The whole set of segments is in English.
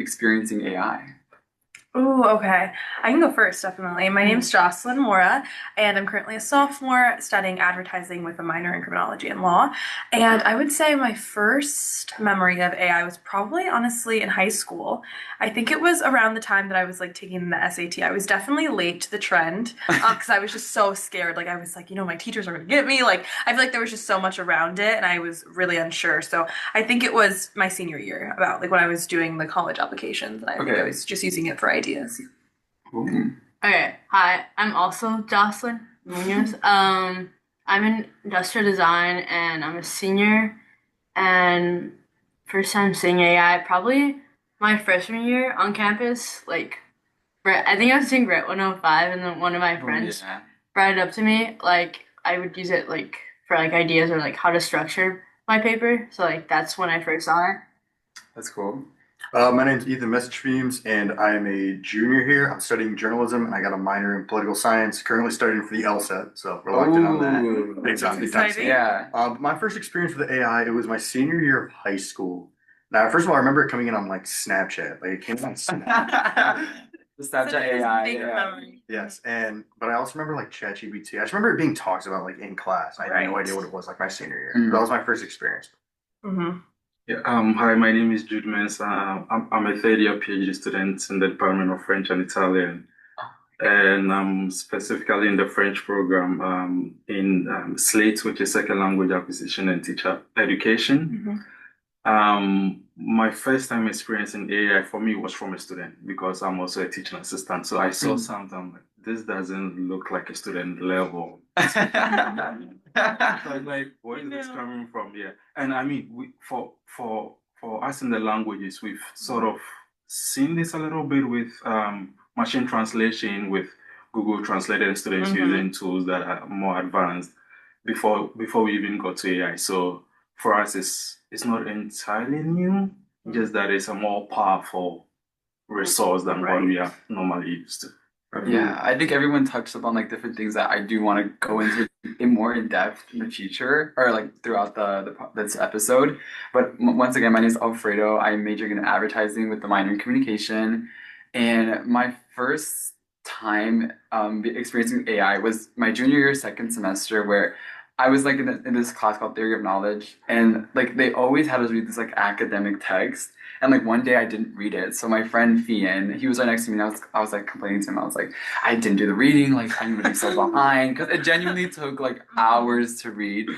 experiencing AI? Ooh, okay. I can go first, definitely. My name's Jocelyn Mora, and I'm currently a sophomore studying advertising with a minor in criminology and law. And I would say my first memory of AI was probably honestly in high school. I think it was around the time that I was like taking the SAT. I was definitely late to the trend because I was just so scared. Like I was like, my teachers are gonna get me. Like I feel like there was just so much around it, and I was really unsure. So I think it was my senior year, about like when I was doing the college applications, and I think I Okay. was just using it for ideas. Ooh. Okay, hi. I'm also Jocelyn Munoz. I'm in industrial design and I'm a senior. And first time seeing AI, probably my freshman year on campus. Like, I think I was doing Grit 105, and then one of my Oh, friends yeah. brought it up to me. Like, I would use it like for like ideas or like how to structure my paper. So like that's when I first saw it. That's cool. My name's Ethan Message Fiends, and I'm a junior here. I'm studying journalism, and I got a minor in political science. Currently studying for the LSAT, so we're locked in on that. Oh, Big time, big time. exciting. yeah. My first experience with AI, it was my senior year of high school. Now, first of all, I remember it coming in on like Snapchat. Like it came on Snapchat. The Such Snapchat a AI, distinct yeah. memory. Yes, but I also remember like ChatGPT. I just remember it being talked about like in class. I had no Right. idea what it was like my senior year. Mm. That was my first experience. Mm-hmm. Yeah, hi, my name is Jude Mensah. I'm a third year PhD student in the Department of French and Italian, and I'm specifically in the French program in SLATE, which is Second Language Acquisition and Teacher Education. Mm-hmm. My first time experiencing AI for me was from a student because I'm also a teaching assistant. So I saw something I'm like, this doesn't look like a student level. Like, where is this coming from? Yeah, and I mean, for us in the languages, we've sort of seen this a little bit with machine translation, with Google Translate and students using tools that are more advanced before we even got to AI. So for us, it's not entirely new, just that it's a more powerful resource than what we are normally used to. Yeah, I think everyone touched upon like different things that I do want to go into in more in depth in the future or like throughout this episode. But once again, my name is Alfredo. I'm majoring in advertising with the minor in communication, and my first time experiencing AI was my junior year, second semester, where I was like in this class called Theory of Knowledge, and like they always had us read this like academic text. And like one day I didn't read it. So my friend Fian, he was right next to me and I was like complaining to him. I was like, I didn't do the reading, like I'm really so behind. Because it genuinely took like hours to read.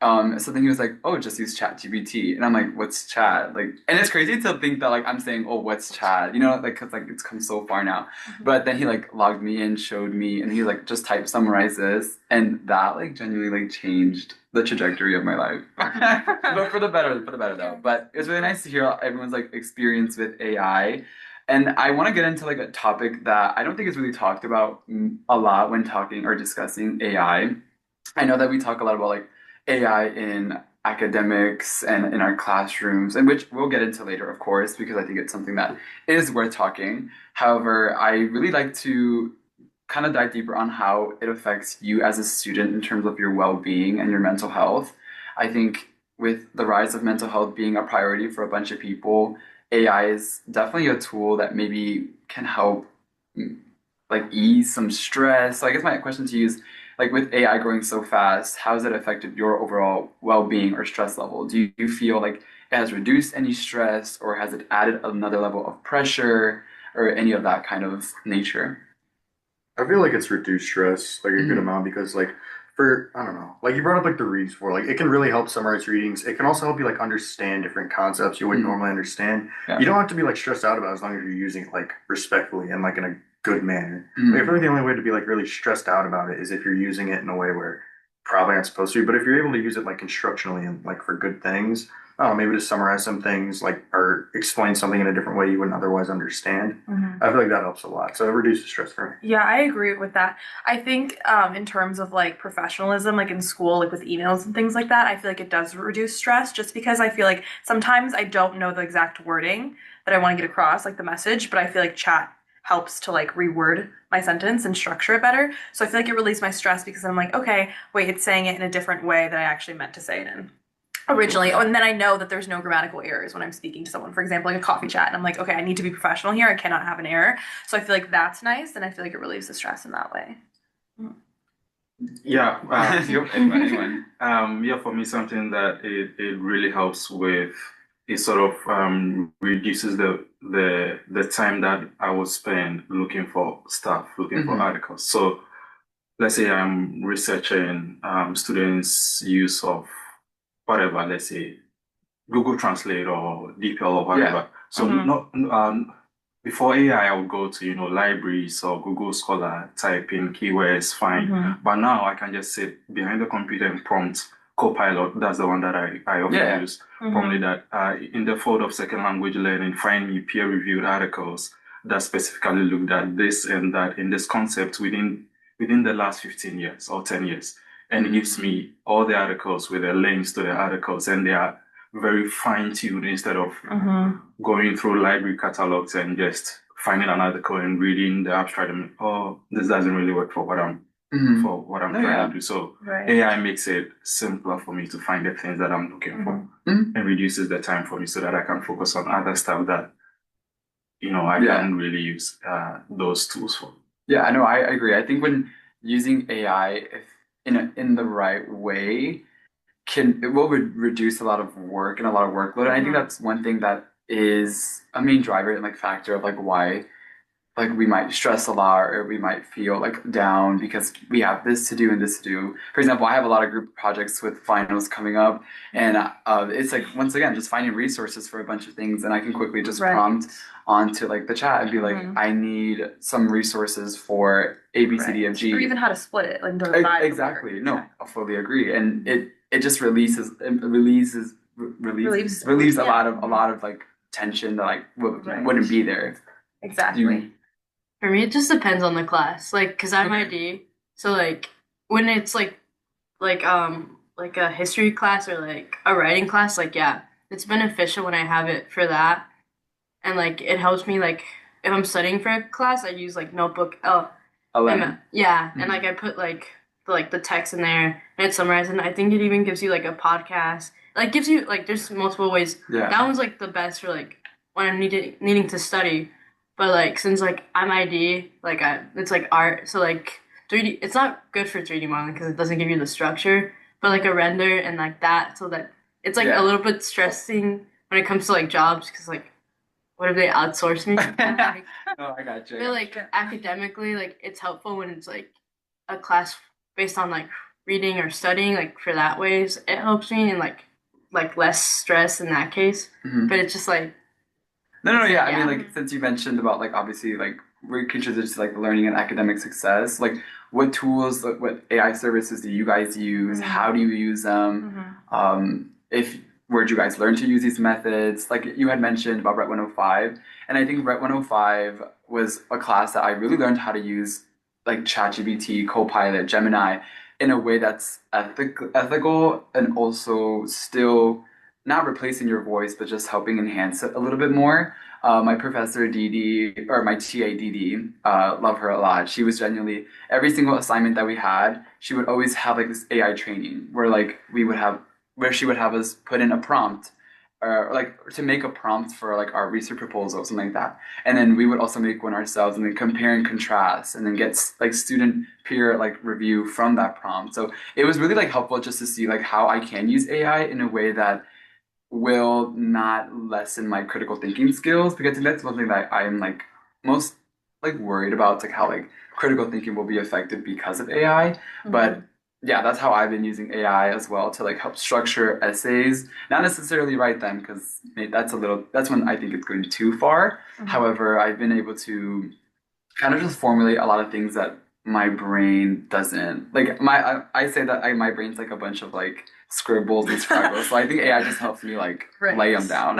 So then he was like, oh, just use ChatGPT. And I'm like, what's chat? Like, and it's crazy to think that like I'm saying, oh, what's chat? You know, like, cause like it's come so far now. But then he like logged me in, showed me, and he like just typed summarize this. And that like genuinely like changed the trajectory of my life. But for the better though. But it's really nice to hear everyone's like experience with AI. And I want to get into like a topic that I don't think is really talked about a lot when talking or discussing AI. I know that we talk a lot about like AI in academics and in our classrooms, and which we'll get into later, of course, because I think it's something that is worth talking. However, I really like to kind of dive deeper on how it affects you as a student in terms of your well-being and your mental health. I think with the rise of mental health being a priority for a bunch of people, AI is definitely a tool that maybe can help like ease some stress. So I guess my question to you is like with AI growing so fast, how has it affected your overall well-being or stress level? Do you feel like it has reduced any stress or has it added another level of pressure or any of that kind of nature? I feel like it's reduced stress like a good amount because like I don't know, like you brought up like the reads for like it can really help summarize readings. It can also help you like understand different concepts you wouldn't normally understand. Yeah. You don't have to be like stressed out about it as long as you're using it like respectfully and like in a good manner. Mhm. Like, I feel like the only way to be like really stressed out about it is if you're using it in a way where probably aren't supposed to. But if you're able to use it like instructionally and like for good things, I don't know, maybe to summarize some things like or explain something in a different way you wouldn't otherwise understand. I feel like that helps a lot. So it reduces stress for me. Yeah, I agree with that. I think in terms of like professionalism, like in school, like with emails and things like that, I feel like it does reduce stress just because I feel like sometimes I don't know the exact wording that I want to get across, like the message, but I feel like chat helps to like reword my sentence and structure it better. So I feel like it relieves my stress because I'm like, okay, wait, it's saying it in a different way that I actually meant to say it in. originally. Oh, and then I know that there's no grammatical errors when I'm speaking to someone, for example, like a coffee chat, and I'm like, okay, I need to be professional here. I cannot have an error. So I feel like that's nice, and I feel like it relieves the stress in that way. Yeah, Anyone? yeah, for me, something that it really helps with it sort of reduces the time that I would spend looking for stuff, looking for Mhm. articles. So let's say I'm researching students' use of whatever, let's say Google Translate or DeepL or Yeah. whatever. So Mhm. not before AI, I would go to libraries or Google Scholar, type in keywords, find. Mhm. But now I can just sit behind the computer and prompt Copilot. That's the one that I often Yeah. use. Mhm. Probably that in the field of second language learning, find me peer-reviewed articles that specifically looked at this and that in this concept within the last 15 years or 10 years. And it gives me all the articles with the links to the articles, and they are very fine-tuned instead of Mhm. going through library catalogs and just finding an article and reading the abstract and oh, this doesn't really work for what I'm Mhm. No, trying yeah. to do. So Right. AI makes it simpler for me to find the things that I'm looking for Mhm. and reduces the time for me so that I can focus on other stuff that I Yeah. can't really use those tools for. Yeah, I know. I agree. I think when using AI, if in the right way, it will reduce a lot of work and a lot of workload. And I think Mhm. that's one thing that is a main driver and like factor of like why like we might stress a lot or we might feel like down because we have this to do and this to do. For example, I have a lot of group projects with finals coming up, and it's like once again just finding resources for a bunch of things, and I can quickly just Right. prompt onto like the chat and be like, Mhm. I need some resources for A, B, C, D, F, Right. G. Or even how to split it, like into the five. Exactly. No, Yeah. I fully agree, and it just relieves relieves a Yeah. lot of like tension that like Right. wouldn't be there. Exactly. For me, it just depends on the class. Like, cause I'm ID, so like when it's like a history class or like a writing class, like yeah, it's beneficial when I have it for that, and like it helps me like if I'm studying for a class, I use like Notebook LM. yeah, and like I put like the text in there and it's summarized, and I think it even gives you like a podcast. Like gives you like there's multiple ways. Yeah. That one's like the best for like when I'm needing to study. But like since like I'm ID, like it's like art, so like 3D. It's not good for 3D modeling because it doesn't give you the structure. But like a render and like that, so that it's like Yeah. a little bit stressing when it comes to like jobs because like what if they outsource me? Like, No, I got you. I feel like academically, like it's helpful when it's like a class based on like reading or studying, like for that ways it helps me and like less stress in that case. Mhm. But it's just like No, yeah. I yeah. mean, like since you mentioned about like obviously like we contribute to like learning and academic success, like what tools, like what AI services do you guys use? Mhm. How do you use them? If where'd you guys learn to use these methods? Like you had mentioned about Ret 105, and I think Ret 105 was a class that I really learned how to use like ChatGPT, Copilot, Gemini in a way that's ethical and also still not replacing your voice, but just helping enhance it a little bit more. My professor Dee, or my TA Dee, love her a lot. She was genuinely every single assignment that we had, she would always have like this AI training where like we would have where she would have us put in a prompt or like to make a prompt for like our research proposal, something like that. And then we would also make one ourselves and then compare and contrast and then get like student peer like review from that prompt. So it was really like helpful just to see like how I can use AI in a way that will not lessen my critical thinking skills because I think that's one thing that I'm like most like worried about, like how like critical thinking will be affected because of AI. But yeah, that's how I've been using AI as well to like help structure essays, not necessarily write them because that's when I think it's going too far. However, I've been able to kind of just formulate a lot of things that my brain doesn't like I say that my brain's like a bunch of like scribbles and scribbles, so I think AI just helps me like Right. lay them down.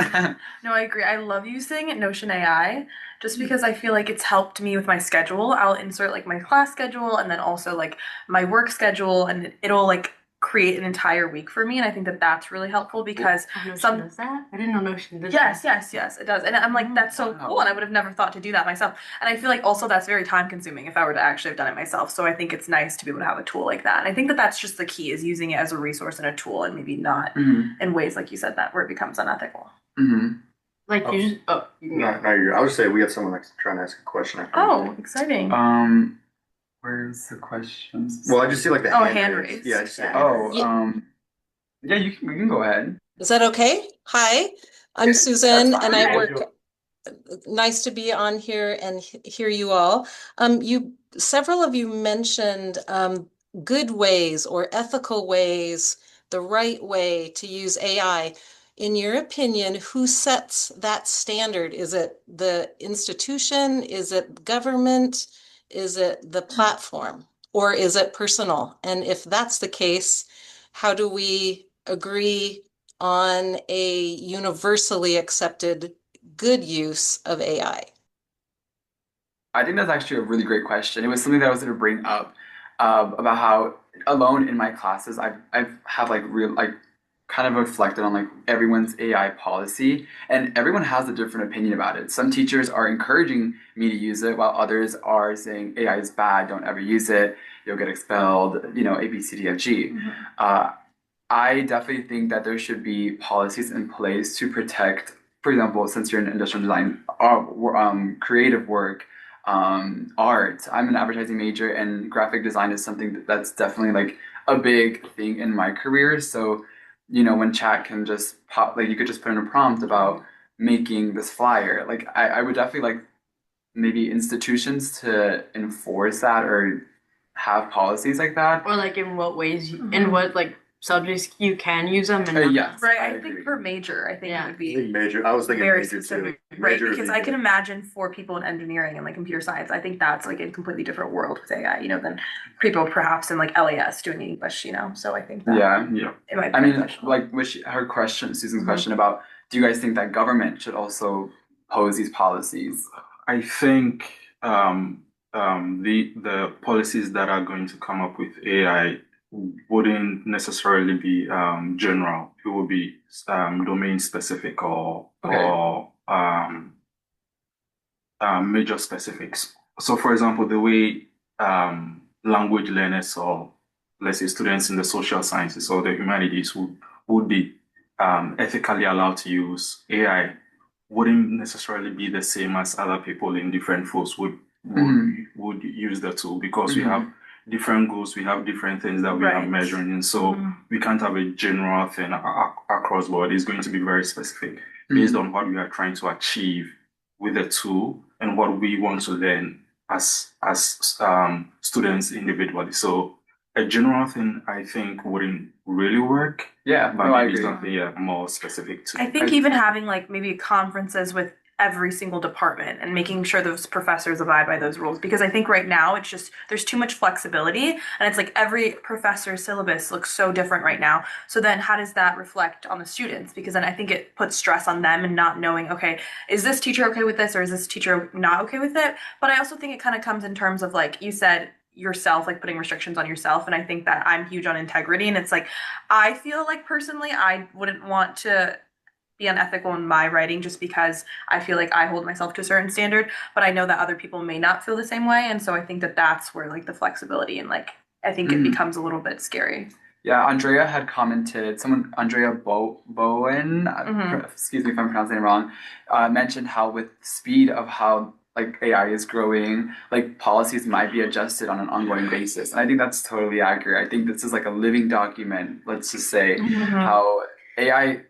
No, I agree. I love using Notion AI just because I feel like it's helped me with my schedule. I'll insert like my class schedule and then also like my work schedule, and it'll like create an entire week for me, and I think that that's really helpful because Notion does that? I didn't know Notion did yes, that. yes, it does. And I'm like, that's so Wow. cool. And I would have never thought to do that myself. And I feel like also that's very time consuming if I were to actually have done it myself. So I think it's nice to be able to have a tool like that. And I think that that's just the key is using it as a resource and a tool and maybe not in ways like you said that where it becomes unethical. Like Oh. you just No, you're. I would say we have someone like trying to ask a question. I think. Oh, exciting. Where's the questions? Well, I just see like the hand raised. Yeah, I just see Yeah. Yeah, we can go ahead. Is that okay? Hi, I'm Susan and I fine. work, nice to be on here and hear you all. Several of you mentioned good ways or ethical ways, the right way to use AI. In your opinion, who sets that standard? Is it the institution? Is it government? Is it the platform? Or is it personal? And if that's the case, how do we agree on a universally accepted good use of AI? I think that's actually a really great question. It was something that I was going to bring up about how alone in my classes, I've had like real like kind of reflected on like everyone's AI policy, and everyone has a different opinion about it. Some teachers are encouraging me to use it, while others are saying AI is bad, don't ever use it, you'll get expelled, A, B, C, D, F, G. I definitely think that there should be policies in place to protect, for example, since you're in industrial design, creative work, art. I'm an advertising major, and graphic design is something that's definitely like a big thing in my career. So, when chat can just pop, like you could just put in a prompt about making this flyer. Like I would definitely like maybe institutions to enforce that or have policies like that. or like in what ways, in what like subjects you can use them and not. Yes, Right. I I think agree. per major, I think it Yeah. would I be think major. I was thinking very major specific, too. right? Major Because I legal. can imagine for people in engineering and like computer science, I think that's like a completely different world with AI, than people perhaps in like LAS doing English, So I think that Yeah. Yeah. it might be I mean, beneficial. like her question, Susan's Mhm. question about, do you guys think that government should also pose these policies? I think the policies that are going to come up with AI wouldn't necessarily be general. It would be domain specific or Okay. major specifics. So, for example, the way language learners or let's say students in the social sciences or the humanities would be ethically allowed to use AI wouldn't necessarily be the same as other people in different fields would use the tool because we have different goals, we have different things that we are Right. measuring, and so we can't have a general thing across board. It's going to be very specific based on what we are trying to achieve with the tool and what we want to learn as students individually. So a general thing I think wouldn't really work, Yeah, but no, I maybe agree. something more specific to. I think even having like maybe conferences with every single department and making sure those professors abide by those rules, because I think right now it's just there's too much flexibility, and it's like every professor's syllabus looks so different right now. So then how does that reflect on the students? Because then I think it puts stress on them and not knowing, okay, is this teacher okay with this or is this teacher not okay with it? But I also think it kind of comes in terms of like you said yourself, like putting restrictions on yourself. And I think that I'm huge on integrity, and it's like I feel like personally I wouldn't want to be unethical in my writing just because I feel like I hold myself to a certain standard, but I know that other people may not feel the same way. And so I think that that's where like the flexibility and like I think it becomes a little bit scary. Yeah, Andrea had commented, Andrea Bowen, excuse me if I'm pronouncing it wrong, mentioned how with speed of how like AI is growing, like policies might be adjusted on an ongoing basis. And I think that's totally accurate. I think this is like a living document, let's just say, how AI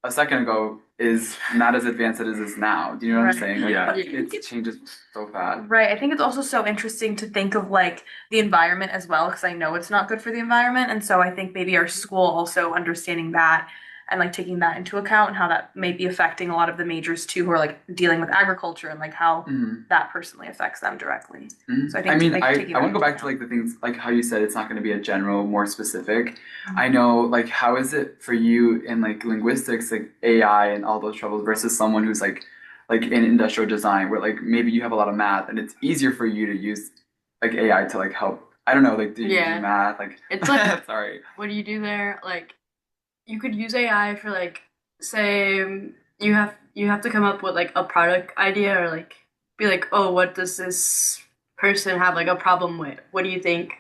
a second ago is not as advanced as it is now. Do you know what I'm Right. saying? Like, Yeah. it changes so fast. Right. I think it's also so interesting to think of like the environment as well, because I know it's not good for the environment. And so I think maybe our school also understanding that and like taking that into account and how that may be affecting a lot of the majors too, who are like dealing with agriculture and like how that personally affects them directly. So I think I mean, like, I taking want that to go into back to account. like the things like how you said it's not going to be a general, more specific. I know like how is it for you in like linguistics, like AI and all those troubles versus someone who's like in industrial design where like maybe you have a lot of math and it's easier for you to use like AI to like help I don't know, like do you Yeah. do math? Like It's like, sorry. what do you do there? Like, you could use AI for like, say, you have to come up with like a product idea or like be like, oh, what does this person have like a problem with? What do you think?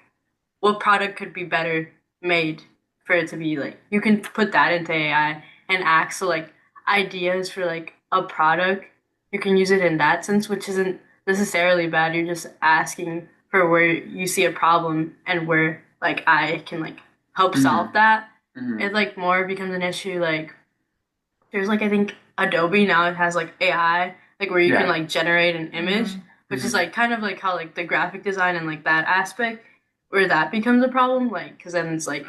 What product could be better made for it to be like? You can put that into AI and ask so like ideas for like a product. You can use it in that sense, which isn't necessarily bad. You're just asking for where you see a problem and where like I can like help solve that. Hmm. It like more becomes an issue like there's like I think Adobe now it has like AI like where you can Yeah. like generate an image, which is Mhm. like kind of like how like the graphic design and like that aspect where that becomes a problem like because then it's like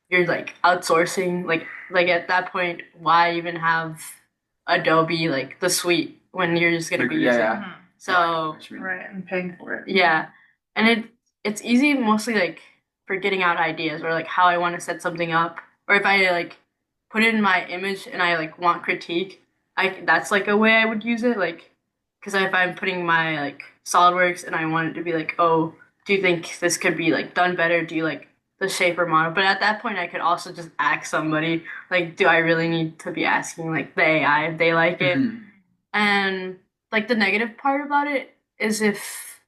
you're like outsourcing like at that point why even have Adobe like the suite when you're just gonna Like, be yeah, using yeah. so What you mean. Right, and paying for it. yeah and it's easy mostly like for getting out ideas or like how I want to set something up or if I like put it in my image and I like want critique I that's like a way I would use it like because if I'm putting my like SolidWorks and I want it to be like oh do you think this could be like done better do you like the shape or model but at that point I could also just ask somebody like do I really need to be asking like the AI if they like it Mhm. and like the negative part about it is if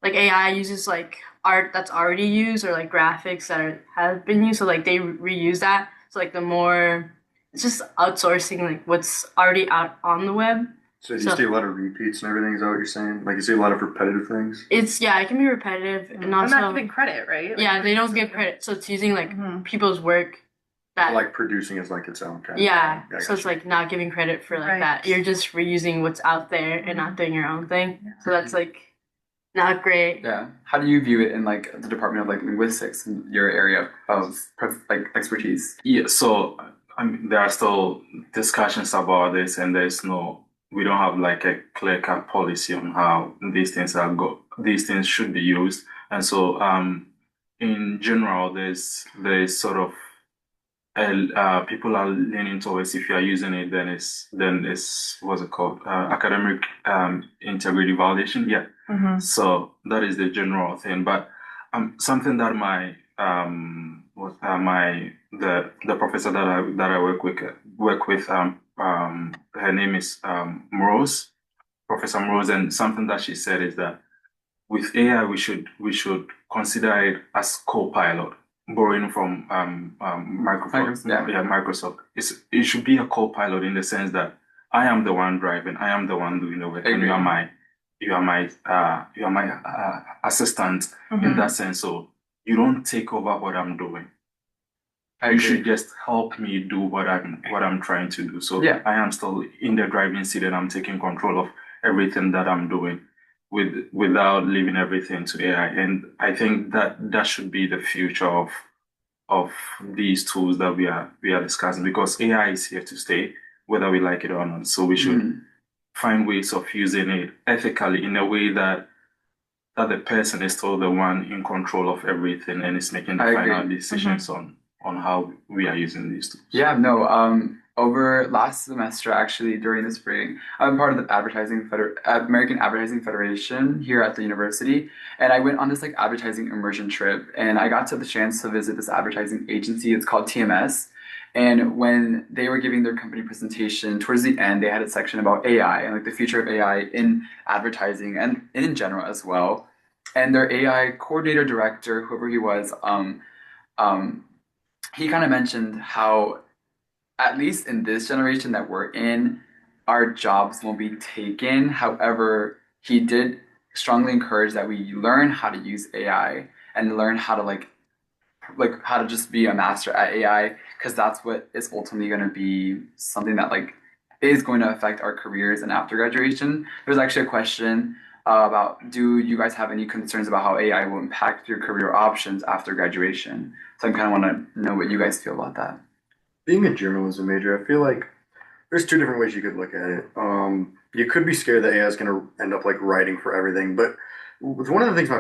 like AI uses like art that's already used or like graphics that have been used, so like they reuse that. So like the more it's just outsourcing like what's already out on the web. So do you So see a lot of repeats and everything? Is that what you're saying? Like you see a lot of repetitive things? it's yeah, it can be repetitive and And not also giving credit, right? Like, yeah, they don't give credit. So it's using like Mhm. people's work that Like producing is like its own kind yeah. of. So it's like not giving credit for like Right. that. You're just reusing what's out there and not doing your own thing. So that's like not great. Yeah. How do you view it in like the Department of like linguistics in your area of like expertise? Yeah, so I mean, there are still discussions about this, and we don't have like a clear-cut policy on how these things should be used. And so, in general, there's sort of people are leaning towards if you are using it, then it's what's it called? Academic integrity violation. Yeah. Mhm. So that is the general thing. But something that the professor that I work with her name is Rose, Professor Rose, and something that she said is that with AI we should consider it as co-pilot, borrowing from Microsoft. Yeah. Yeah, Microsoft. It should be a co-pilot in the sense that I am the one driving, I am the one doing the work, I and agree. you are my assistant in that sense. So you don't take over what I'm doing. I You agree. should just help me do what I'm trying to do. So Yeah. I am still in the driving seat and I'm taking control of everything that I'm doing without leaving everything to AI. And I think that should be the future of these tools that we are discussing because AI is here to stay, whether we like it or not. So we should Mhm. find ways of using it ethically in a way that the person is still the one in control of everything and is making the I final agree. decisions on how we are using these tools. Yeah, no. Over last semester, actually, during the spring, I'm part of the American Advertising Federation here at the university, and I went on this like advertising immersion trip, and I got to the chance to visit this advertising agency. It's called TMS, and when they were giving their company presentation, towards the end, they had a section about AI and like the future of AI in advertising and in general as well. And their AI coordinator director, whoever he was, um, he kind of mentioned how at least in this generation that we're in, our jobs won't be taken. However, he did strongly encourage that we learn how to use AI and learn how to like how to just be a master at AI because that's what is ultimately going to be something that like is going to affect our careers and after graduation. There's actually a question about do you guys have any concerns about how AI will impact your career options after graduation? So I kind of want to know what you guys feel about that. Being a journalism major, I feel like there's two different ways you could look at it. You could be scared that AI is going to end up like writing for everything, but one of the things my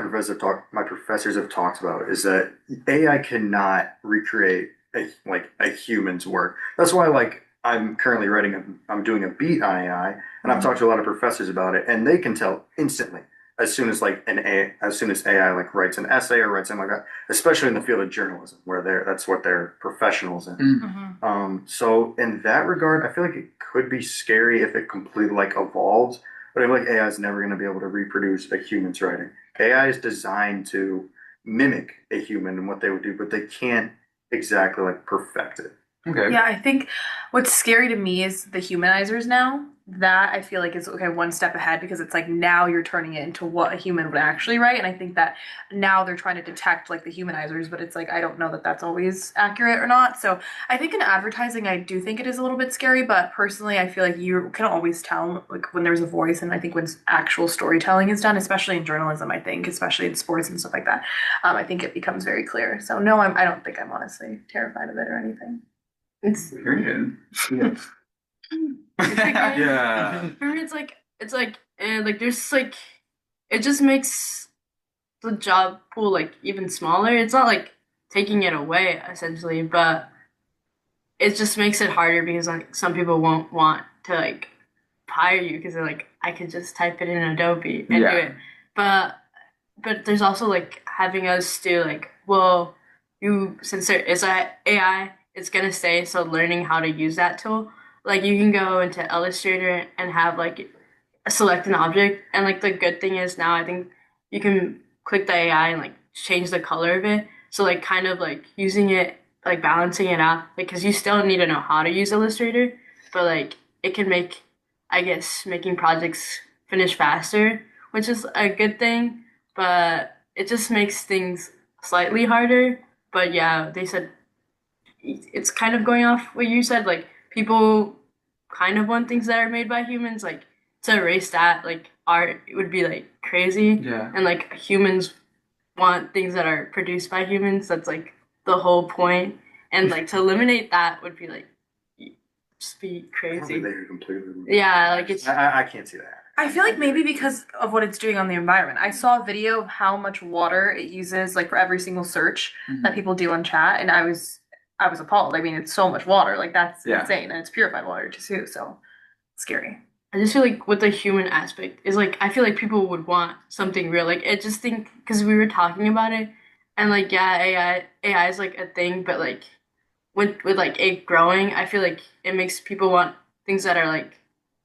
professors have talked about is that AI cannot recreate a human's work. That's why like I'm doing a beat on AI, and I've talked to a lot of professors about it, and they can tell instantly as soon as as soon as AI like writes an essay or writes something like that, especially in the field of journalism, where that's what they're professionals in. Mhm. So in that regard, I feel like it could be scary if it completely like evolves, but I feel like AI is never going to be able to reproduce a human's writing. AI is designed to mimic a human and what they would do, but they can't exactly like perfect it. Okay. Yeah, I think what's scary to me is the humanizers now. That I feel like is okay, one step ahead because it's like now you're turning it into what a human would actually write. And I think that now they're trying to detect like the humanizers, but it's like I don't know that that's always accurate or not. So I think in advertising, I do think it is a little bit scary, but personally, I feel like you can always tell like when there's a voice, and I think when actual storytelling is done, especially in journalism, I think, especially in sports and stuff like that, I think it becomes very clear. So no, I don't think I'm honestly terrified of it or anything. It's Period. Yeah. It's like, Yeah. for me, like there's like it just makes the job pool like even smaller. It's not like taking it away essentially, but it just makes it harder because like some people won't want to like hire you because they're like I could just type it in Adobe and do Yeah. it. But there's also like having us do like well you since there is a AI it's gonna stay so learning how to use that tool like you can go into Illustrator and have like select an object and like the good thing is now I think you can click the AI and like change the color of it so like kind of like using it like balancing it out like because you still need to know how to use Illustrator but like it can make I guess making projects finish faster which is a good thing but it just makes things slightly harder but yeah they said it's kind of going off what you said like people kind of want things that are made by humans like to erase that like art would be like crazy Yeah. and like humans want things that are produced by humans that's like the whole point and like to eliminate that would be like just be I don't crazy think they could completely. yeah like it's I can't see that. I feel like maybe because of what it's doing on the environment. I saw a video of how much water it uses, like for every single search that people do on chat, and I was appalled. I mean, it's so much water, like that's Yeah. insane, and it's purified water too, so scary. I just feel like with the human aspect is like I feel like people would want something real. Like I just think because we were talking about it, and like yeah, AI is like a thing, but like with like it growing, I feel like it makes people want things that are like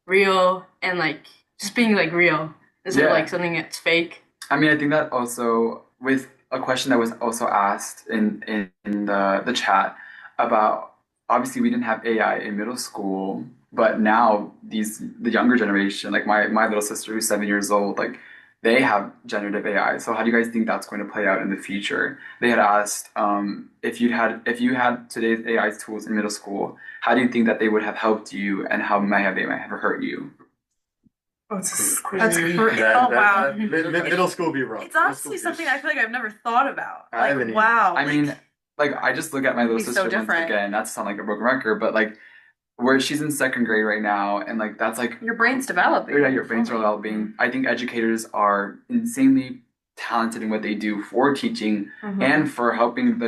real and like just being like real instead of Yeah. like something that's fake. I mean, I think that also with a question that was also asked in the chat about obviously we didn't have AI in middle school, but now the younger generation, like my little sister who's 7 years old, like they have generative AI. So how do you guys think that's going to play out in the future? They had asked if you had today's AI tools in middle school, how do you think that they would have helped you and how they might have hurt you? Oh, that's Crazy. oh wow. Middle school would be rough. It's honestly something I feel like I've never thought about. I haven't either. Wow. I mean, like I just look at my It'd little be so sister once different. again, not to sound like a broken record, but like where she's in second grade right now, and like that's like Your brain's developing. yeah, your brains are developing. I think educators are insanely talented in what they do for teaching Mhm. and for helping for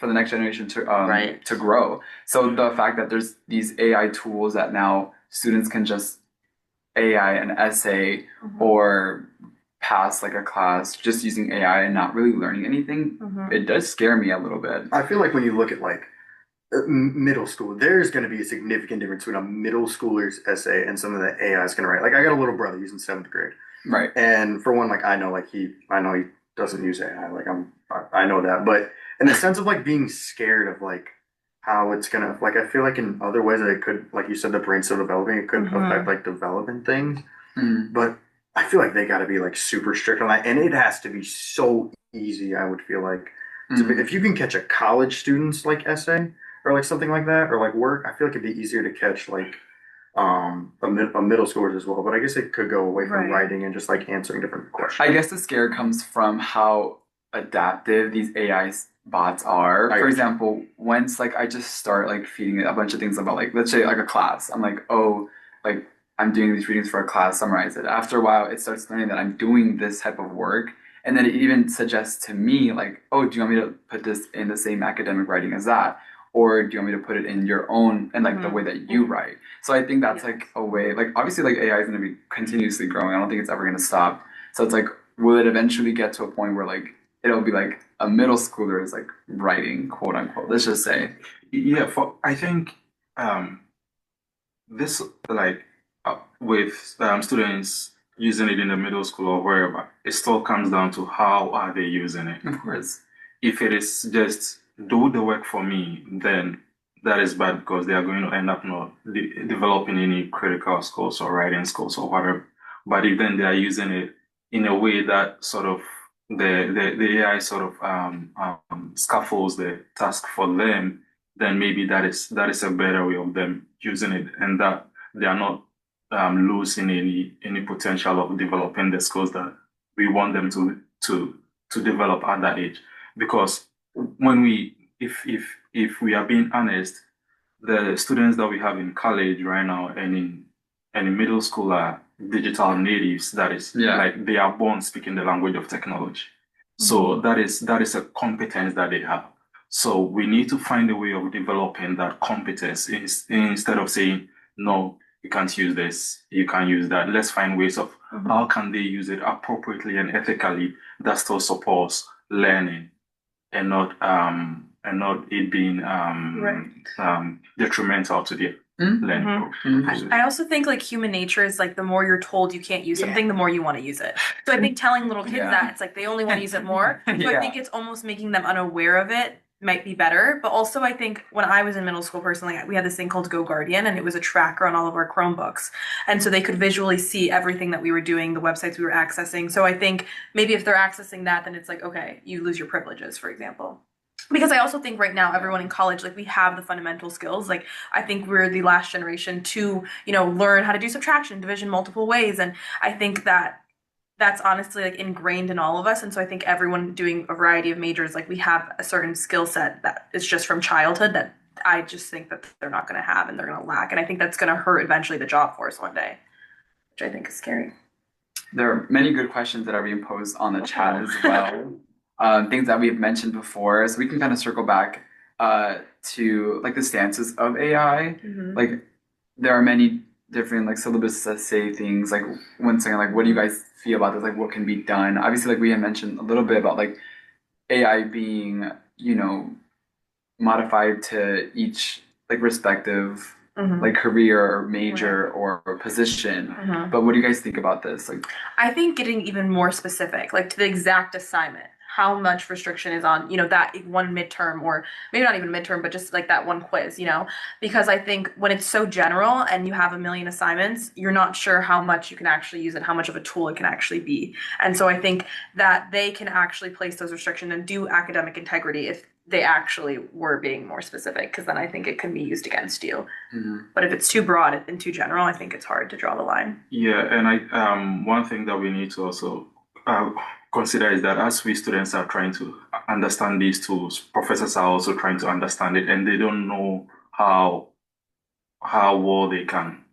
the next generation Right. to grow. So the fact that there's these AI tools that now students can just AI an essay Mhm. or pass like a class just using AI and not really learning anything, Mhm. it does scare me a little bit. I feel like when you look at like middle school, there's going to be a significant difference between a middle schooler's essay and something that AI is going to write. Like I got a little brother, he's in seventh grade, Right. and for one, like I know he doesn't use AI. Like I know that, but in the sense of like being scared of like how it's gonna like I feel like in other ways that it could, like you said, the brain's still developing, it could Mhm. affect like development things. Mm. But I feel like they got to be like super strict on that, and it has to be so easy. I would feel like Mm. if you can catch a college student's like essay or like something like that, or like work, I feel like it'd be easier to catch like a middle schooler as well. But I guess it could go away from Right. writing and just like answering different questions. I guess the scare comes from how adaptive these AI bots are. I For gotcha. example, once like I just start like feeding it a bunch of things about like let's say like a class, I'm like, oh, like I'm doing these readings for a class, summarize it. After a while, it starts learning that I'm doing this type of work, and then it even suggests to me like, oh, do you want me to put this in the same academic writing as that? Or do you want me to put it in your own and like the Mhm. way that you write? So I think that's Yeah. like a way, like obviously like AI is going to be continuously growing. I don't think it's ever going to stop. So it's like will it eventually get to a point where like it'll be like a middle schooler is like writing, quote unquote, let's just say. Yeah, I think this like with students using it in the middle school or wherever, it still comes down to how are they using it. Of course. If it is just do the work for me, then that is bad because they are going to end up not developing any critical skills or writing skills or whatever. But if then they are using it in a way that sort of the AI sort of scaffolds the task for them, then maybe that is a better way of them using it, and that they are not losing any potential of developing the skills that we want them to develop at that age. Because when if we are being honest, the students that we have in college right now and in middle school are digital natives. That is like they are born speaking the language of technology. So that is a competence that they have. So we need to find a way of developing that competence instead of saying, no, you can't use this, you can't use that. Let's find ways of how can they use it appropriately and ethically that still supports learning and not it being detrimental to their learning. I also think like human nature is like the more you're told you can't use something, the more you want to use it. So I think telling little kids that it's like they only want to use it more. So I think it's almost making them unaware of it might be better. But also I think when I was in middle school personally, we had this thing called Go Guardian, and it was a tracker on all of our Chromebooks. And so they could visually see everything that we were doing, the websites we were accessing. So I think maybe if they're accessing that, then it's like, okay, you lose your privileges, for example. Because I also think right now everyone in college, like we have the fundamental skills. Like I think we're the last generation to, learn how to do subtraction, division multiple ways. And I think that that's honestly like ingrained in all of us. And so I think everyone doing a variety of majors, like we have a certain skill set that is just from childhood that I just think that they're not going to have and they're going to lack. And I think that's going to hurt eventually the job force one day, which I think is scary. There are many good questions that are being posed on the chat as well. Things that we've mentioned before, so we can kind of circle back to like the stances of AI. Like there are many different like syllabuses that say things like one second, like what do you guys feel about this? Like what can be done? Obviously, like we had mentioned a little bit about like AI being, modified to each like respective like career or major or position. But what do you guys think about this? Like I think getting even more specific, like to the exact assignment, how much restriction is on, that one midterm, or maybe not even midterm, but just like that one quiz, because I think when it's so general and you have a million assignments, you're not sure how much you can actually use it, how much of a tool it can actually be. And so I think that they can actually place those restrictions and do academic integrity if they actually were being more specific, because then I think it can be used against you. But if it's too broad and too general, I think it's hard to draw the line. Yeah, and one thing that we need to also consider is that as we students are trying to understand these tools, professors are also trying to understand it, and they don't know how well they can,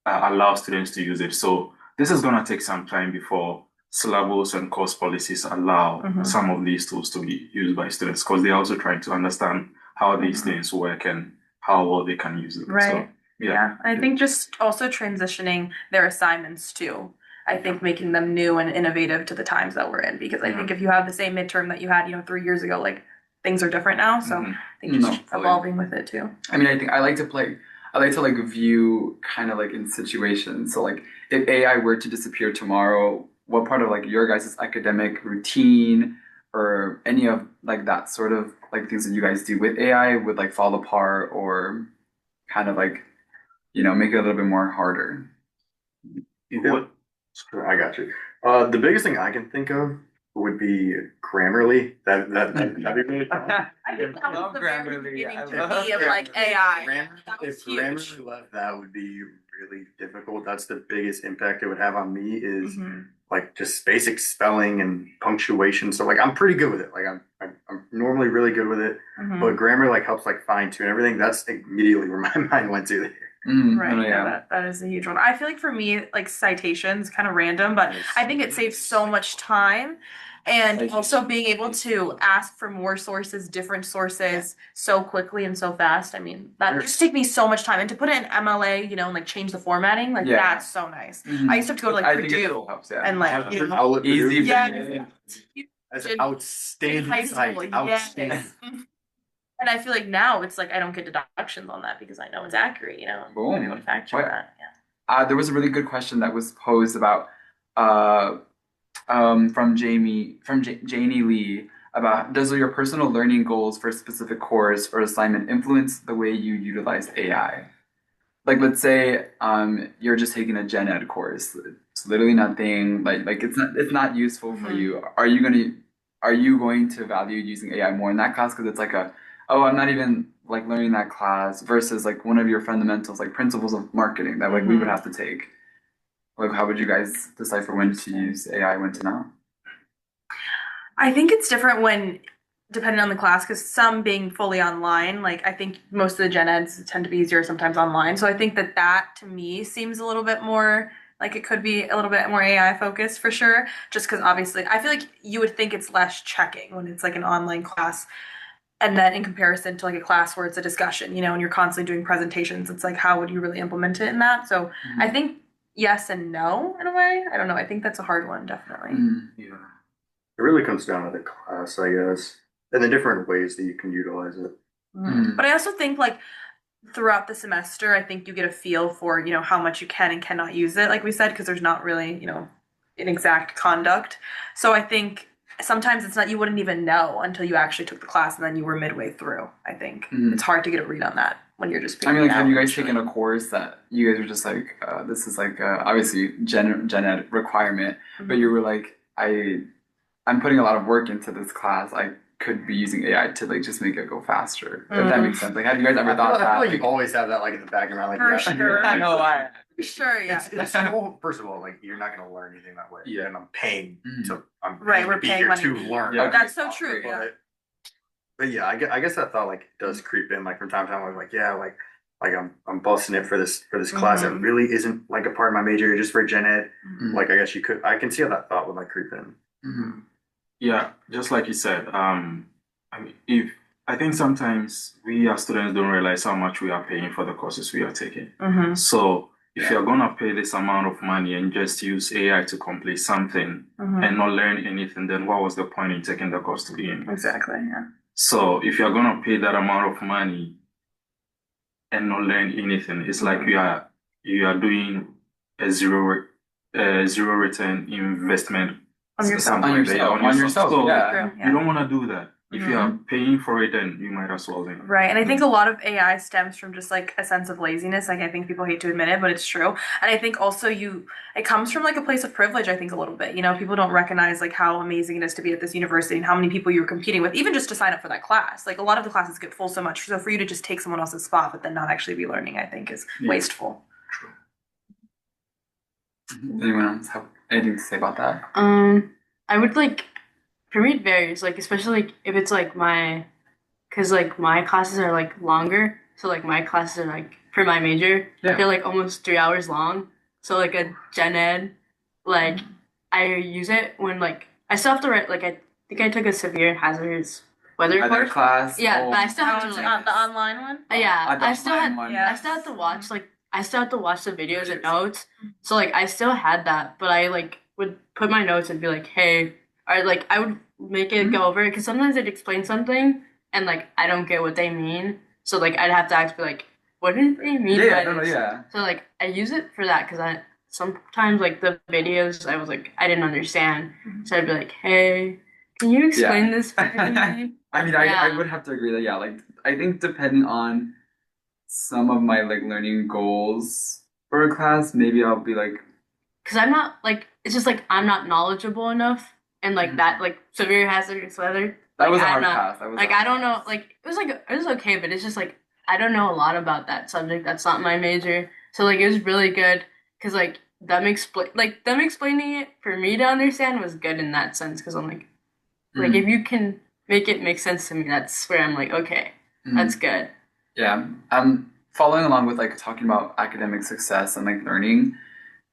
allow students to use it. So this is going to take some time before syllabus and course policies allow some of these tools to be used by students, because they're also trying to understand how these things work and how well they can use it. Right. So, yeah. I think just also transitioning their assignments too. I think making them new and innovative to the times that we're in, because I think if you have the same midterm that you had, 3 years ago, like things are different now. So I think just evolving with it too. I mean, I think I like to like view kind of like in situations. So like if AI were to disappear tomorrow, what part of like your guys' academic routine or any of like that sort of like things that you guys do with AI would like fall apart or kind of like, make it a little bit more harder? I got you. The biggest thing I can think of would be Grammarly. That'd be really fun. I think that was the very Grammarly. beginning I to love me of like AI. If Grammarly left, that would be really difficult. That's the biggest impact it would have on me is like just basic spelling and punctuation. So like I'm pretty good with it. Like I'm normally really good with it, but grammar like helps like fine tune everything. That's immediately where my mind went to there. Right. Yeah, that is a huge one. I feel like for me, like citations, kind of random, but I think it saves so much time. And Like- also being able to ask for more sources, different sources so quickly and so fast. I mean, that used to take me so much time. And to put it in MLA, you know, and like change the formatting, like Yeah. that's so nice. Mhm. I used to have to go to like I think it Purdue helps, yeah. and like, you know, Easy. yeah. That's In- outstanding in high site. school, Outstanding. yes. And I feel like now it's like I don't get deductions on that because I know it's accurate, you know. Boom. I'm able to fact check What- that. Yeah. There was a really good question that was posed about from Janie Lee about, does your personal learning goals for a specific course or assignment influence the way you utilize AI? Like, let's say you're just taking a gen ed course. It's literally nothing, like it's not useful for you. Are you going to value using AI more in that class because it's like oh, I'm not even like learning that class versus like one of your fundamentals, like principles of marketing that like we would have to take. Like, how would you guys decipher when to use AI, when to not? I think it's different when depending on the class because some being fully online, like I think most of the gen eds tend to be easier sometimes online. So I think that to me seems a little bit more like it could be a little bit more AI focused for sure. Just because obviously I feel like you would think it's less checking when it's like an online class. And then in comparison to like a class where it's a discussion, you know, and you're constantly doing presentations, it's like how would you really implement it in that? So I think yes and no in a way. I don't know. I think that's a hard one, definitely. Yeah. It really comes down to the class, I guess, and the different ways that you can utilize it. But I also think like throughout the semester, I think you get a feel for, you know, how much you can and cannot use it, like we said, because there's not really, you know, an exact conduct. So I think sometimes it's not, you wouldn't even know until you actually took the class and then you were midway through, I think. It's hard to get a read on that when you're just I mean, like, have you guys initially. taken a course that you guys were just like, this is like obviously gen ed requirement, but you were like, I'm putting a lot of work into this class. I could be using AI to like just make it go faster. If that makes sense. Like, have you guys ever thought I that? feel like you always have that like in the back of your mind, like For yeah, sure. I know why. Sure, yeah. It's well, first of all, like you're not gonna learn anything that way. Yeah. And I'm paying to Right, we're to be paying here money. to learn. Yeah. That's so true. Yeah. But yeah, I guess that thought like does creep in like from time to time. I'm like, yeah, like I'm busting it for this class that really isn't like a part of my major, just for gen ed. Like I guess I can see how that thought would like creep in. Yeah, just like you said, I mean, I think sometimes we as students don't realize how much we are paying for the courses we are taking. So if you're gonna pay this amount of money and just use AI to complete something and not learn anything, then what was the point in taking the course to begin with? Exactly. Yeah. So if you're gonna pay that amount of money and not learn anything, it's like you are doing a zero return investment On yourself. something like that, On yourself. So Yeah. True, yeah. you don't want to do that. If you are paying for it, then you might as well then. Right. And I think a lot of AI stems from just like a sense of laziness. Like I think people hate to admit it, but it's true. And I think also it comes from like a place of privilege, I think a little bit. You know, people don't recognize like how amazing it is to be at this university and how many people you're competing with, even just to sign up for that class. Like a lot of the classes get full so much. So for you to just take someone else's spot, but then not actually be learning, I think is wasteful. Anyone else have anything to say about that? I would like, for me it varies, like especially like if it's like because like my classes are like longer, so like my classes are like for my major, they're like almost 3 hours long. So like a gen ed, like I use it when like I still have to write, like I think I took a severe hazards weather Other course. class? Yeah, Oh. but I still have to like The online one? yeah, The I still online had one. Yeah. I still have to watch like I still have to watch the videos and notes. So like I still had that, but I like would put my notes and be like, hey, or like I would make it go over it because sometimes they'd explain something and like I don't get what they mean. So like I'd have to ask, be like, what did they mean by this? Yeah. So like I use it for that because I sometimes like the videos I was like I didn't understand. So I'd be like, hey, can you explain this for me? I mean, I would have to agree that, yeah, like, I think depending on some of my, like, learning goals for a class, maybe I'll be like, Because I'm not, like, it's just, like, I'm not knowledgeable enough, and, like, that, like, severe hazardous weather. that like, was a I'm hard not, class. That was Like, a hard I don't know, class. like, it was okay, but it's just, like, I don't know a lot about that subject. That's not my major. So, like, it was really good, because, like, them explaining it for me to understand was good in that sense, because I'm like, if you can make it make sense to me, that's where I'm like, okay, that's good. Yeah. Following along with, like, talking about academic success and, like, learning,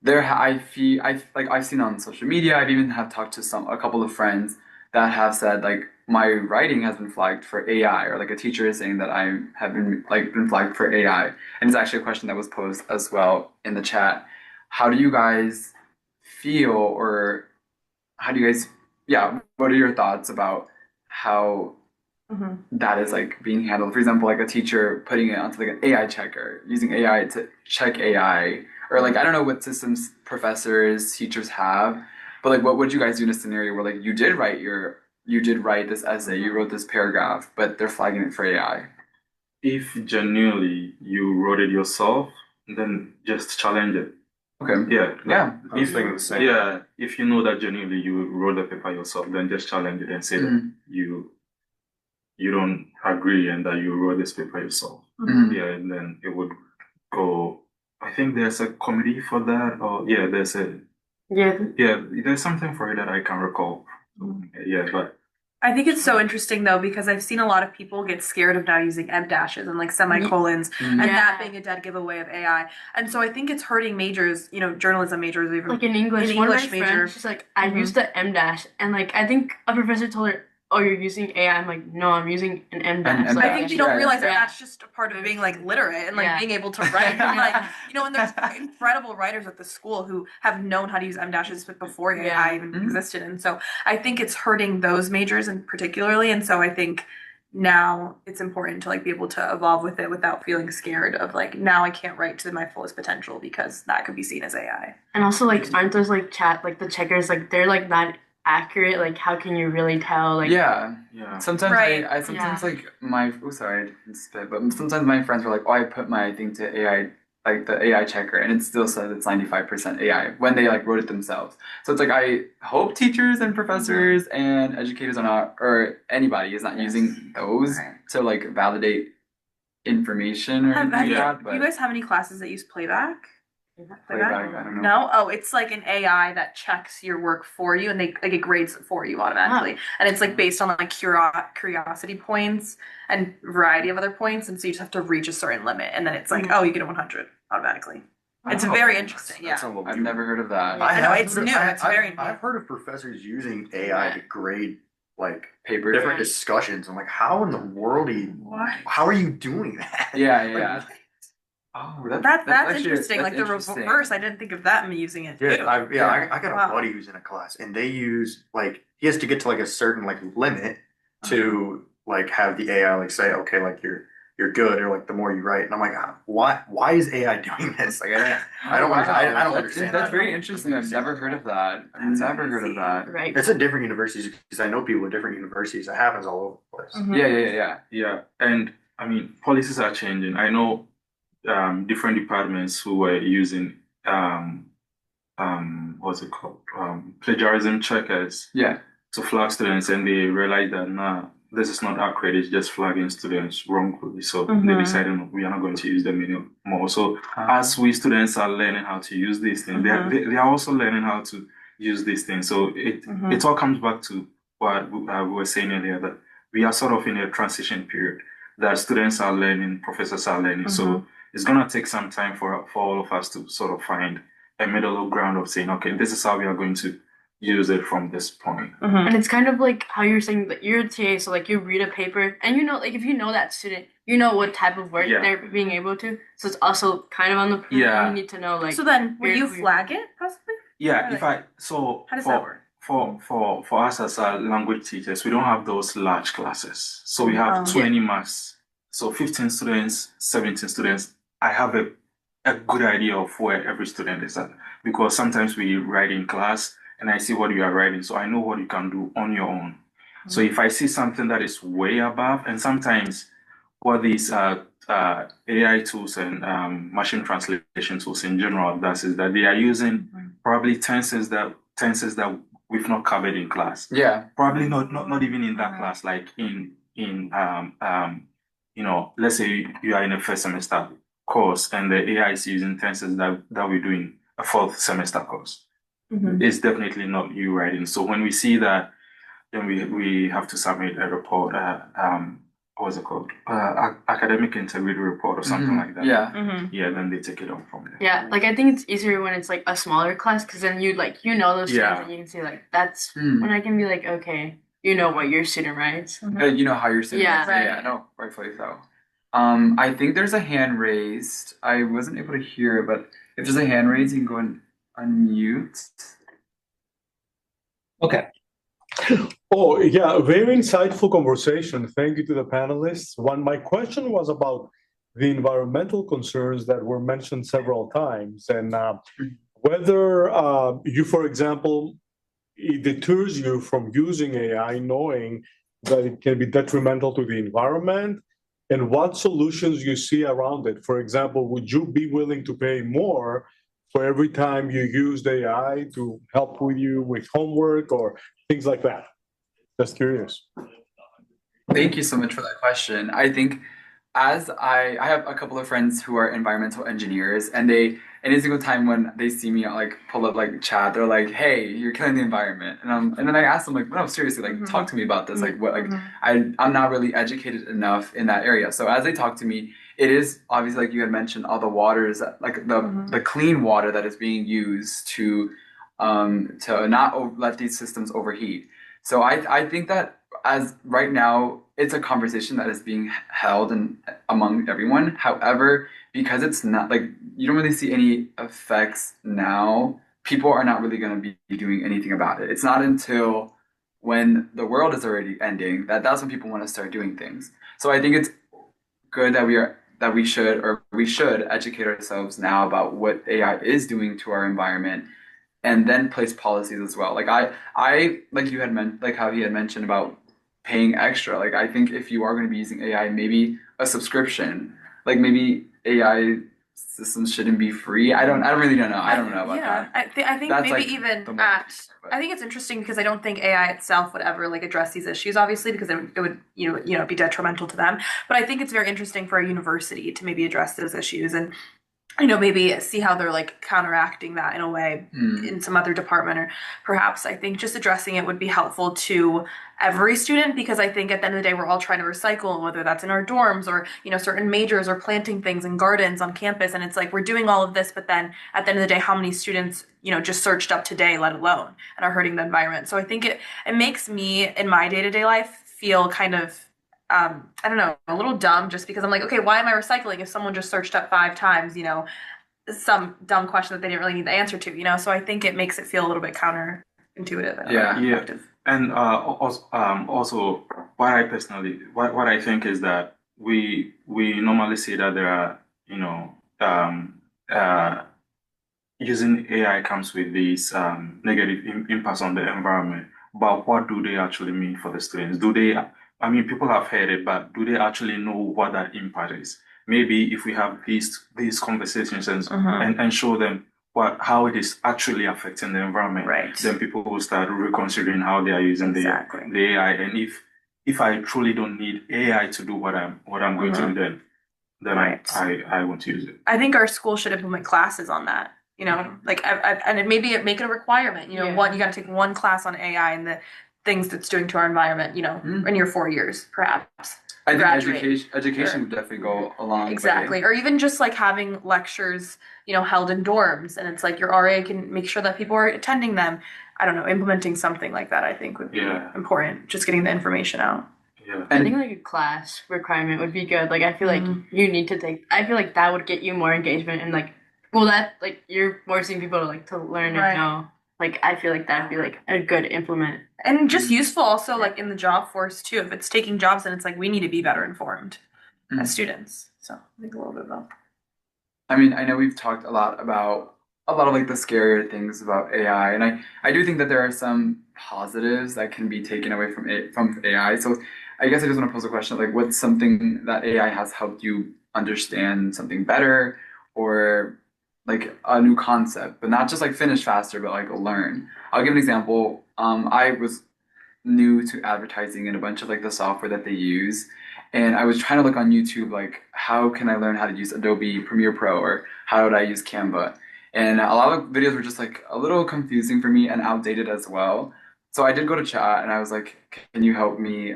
I've seen on social media. I've even have talked to a couple of friends that have said like my writing has been flagged for AI, or like a teacher is saying that I have been flagged for AI. And it's actually a question that was posed as well in the chat. How do you guys feel, or how do you guys, yeah, what are your thoughts about how Mhm. that is like being handled? For example, like a teacher putting it onto like an AI checker, using AI to check AI, or like I don't know what systems professors, teachers have, but like what would you guys do in a scenario where like you did write this essay, you wrote this paragraph, but they're flagging it for AI? If genuinely you wrote it yourself, then just challenge it. Okay. Yeah, Yeah. I was thinking the same. yeah. If you know that genuinely you wrote the paper yourself, then just challenge it and say that Mhm. you don't agree and that you wrote this paper yourself. Mhm. Yeah, and then it would go. I think there's a committee for that, or yeah, there's something for it that I can recall. Yeah, but I think it's so interesting though because I've seen a lot of people get scared of now using em dashes and like semicolons Mhm. and that Yeah. being a dead giveaway of AI. And so I think it's hurting majors, journalism majors, even Like in English, in one of my English major. friends, she's like, I used the M dash, and like I think a professor told her, "Oh, you're using AI." I'm like, "No, I'm using an M dash." M Like, I think they don't Yeah, realize that yeah. that's just a part of being like literate and like Yeah. being able to write. And like, and there's incredible writers at the school who have known how to use em dashes before AI Yeah. even Mhm. existed. And so I think it's hurting those majors in particularly. And so I think now it's important to like be able to evolve with it without feeling scared of like now I can't write to my fullest potential because that could be seen as AI. And also, like, aren't those like the checkers, like they're like not accurate? Like, how can you really tell? Like, Yeah. yeah. Sometimes Right. I sometimes Yeah. like sorry, I didn't spit, but sometimes my friends were like, oh, I put my thing to AI, like the AI checker, and it still says it's 95% AI when they like wrote it themselves. So it's like I hope teachers and professors and educators are not, or anybody is not Yes. using those Right. to like validate information or anything like that. Do you But guys have any classes that use playback? playback, I don't know. No? Oh, it's like an AI that checks your work for you and they like it grades it for you automatically. And it's like based on like curiosity points and variety of other points. And so you just have to reach a certain limit. And then it's like, oh, you get a 100 automatically. It's Oh, very interesting. That's Yeah. a little I've never heard of that. I know, have it's heard of- new, it's very new. I've heard of professors using AI to grade like Papers. different discussions. I'm like, how in the world how are you doing that? Yeah, Like, yeah. Oh, That's actually interesting. that's Like the interesting. reverse, I didn't think of that and me using it too. I got a Wow. buddy who's in a class and they use like he has to get to like a certain like limit to like have the AI like say, okay, like you're good, or like the more you write. And I'm like, why is AI doing this? Like I don't Wow. I don't understand That's that. very interesting. I've never heard of that. I've never heard of that. Right. It's at different universities because I know people at different universities. It happens all over the place. Mhm. Yeah. Yeah, and I mean, policies are changing. I know different departments who were using what's it called? Plagiarism checkers Yeah. to flag students, and they realized that nah, this is not accurate. It's just flagging students wrongfully. So they Mhm. decided no, we are not going to use them anymore. So as we students are learning how to use these things, they are also learning how to use these things. So it all comes back to what we were saying earlier, that we are sort of in a transition period. That students are learning, professors are learning. So it's gonna take some time for all of us to sort of find a middle ground of saying, okay, this is how we are going to use it from this point. And it's kind of like how you're saying that you're a TA, so like you read a paper and like if you know that student, you know what type of work they're being able to. So it's also kind of on the Yeah. you need to know like. So then, will you where- flag it possibly? Yeah, How does that work? For us as language teachers, we don't have those large classes. So we have Oh. 20 marks. So 15 students, 17 students. I have a good idea of where every student is at, because sometimes we write in class and I see what you are writing, so I know what you can do on your own. So if I see something that is way above, and sometimes what these AI tools and machine translation tools in general does is that they are using probably tenses that we've not covered in class. Yeah. Probably not even in that class, like in let's say you are in a first semester course and the AI is using tenses that we're doing a fourth semester course. It's definitely not you writing. So when we see that, then we have to submit a report what's it called? Academic integrity report or something like that. Yeah. Mm-hmm. Yeah, then they take it on from there. Yeah, like I think it's easier when it's like a smaller class because then you like you know those Yeah. things and you can say like that's Hmm. when I can be like, okay, you know what your student writes. You know how you're sitting. Yeah. Yeah, no, rightfully so. I think there's a hand raised. I wasn't able to hear it, but if there's a hand raised, you can go and unmute. Okay. Oh, yeah, very insightful conversation. Thank you to the panelists. My question was about the environmental concerns that were mentioned several times, and whether you, for example, it deters you from using AI, knowing that it can be detrimental to the environment, and what solutions you see around it. For example, would you be willing to pay more for every time you used AI to help with you with homework or things like that? Just curious. Thank you so much for that question. I think as I have a couple of friends who are environmental engineers, and they any single time when they see me like pull up like chat, they're like, "Hey, you're killing the environment," and then I ask them like, "No, seriously, like talk to me about this. Like, what? Like, I'm not really educated enough in that area." So as they talk to me, it is obviously like you had mentioned all the waters, like the clean water that is being used to not let these systems overheat. So I think that as right now it's a conversation that is being held and among everyone. However, because it's not like you don't really see any effects now, people are not really going to be doing anything about it. It's not until when the world is already ending that's when people want to start doing things. So I think it's good that we should educate ourselves now about what AI is doing to our environment and then place policies as well. Like I like you had meant like how he had mentioned about paying extra. Like I think if you are going to be using AI, maybe a subscription. Like maybe AI systems shouldn't be free. I don't really don't know. I don't know about Yeah, that. I think That's maybe like even the more at but I think it's interesting because I don't think AI itself would ever like address these issues, obviously, because it would be detrimental to them. But I think it's very interesting for a university to maybe address those issues and maybe see how they're like counteracting that in a way in some other department, or perhaps I think just addressing it would be helpful to every student because I think at the end of the day we're all trying to recycle, and whether that's in our dorms or certain majors or planting things in gardens on campus, and it's like we're doing all of this, but then at the end of the day, how many students just searched up today, let alone, and are hurting the environment. So I think it makes me in my day-to-day life feel kind of I don't know, a little dumb just because I'm like, okay, why am I recycling if someone just searched up 5 times, some dumb question that they didn't really need the answer to. So I think it makes it feel a little bit counterintuitive and Yeah. Yeah. effective. And also, what I think is that we normally see that there are, using AI comes with these negative impacts on the environment. But what do they actually mean for the students? I mean, people have heard it, but do they actually know what that impact is? Maybe if we have these conversations and show them how it is actually affecting the environment, Right. then people will start reconsidering how they are using Exactly. the AI. And if I truly don't need AI to do what I'm going to do, then Right. I won't use it. I think our school should implement classes on that. Like and maybe make it a requirement. Yeah. You got to take one class on AI and the things that's doing to our environment. In your 4 years, perhaps. I think Graduate. education Sure. would definitely go along with it. Exactly. Or even just like having lectures, held in dorms, and it's like your RA can make sure that people are attending them. I don't know, implementing something like that I think would be important. Just getting the information out. Yeah. I think like a class requirement would be good. Like I feel like you need to take. I feel like that would get you more engagement and that like you're forcing people to learn Right. and know. Like I feel like that'd be like a good implement. And just useful also like in the job force too. If it's taking jobs, then it's like we need to be better informed as students. So I think a little bit about. I mean, I know we've talked a lot about a lot of like the scarier things about AI, and I do think that there are some positives that can be taken away from AI. So I guess I just want to pose a question like, what's something that AI has helped you understand something better, or like a new concept, but not just like finish faster, but like learn. I'll give an example. I was new to advertising and a bunch of like the software that they use. And I was trying to look on YouTube, like how can I learn how to use Adobe Premiere Pro or how would I use Canva? And a lot of videos were just like a little confusing for me and outdated as well. So I did go to chat and I was like, can you help me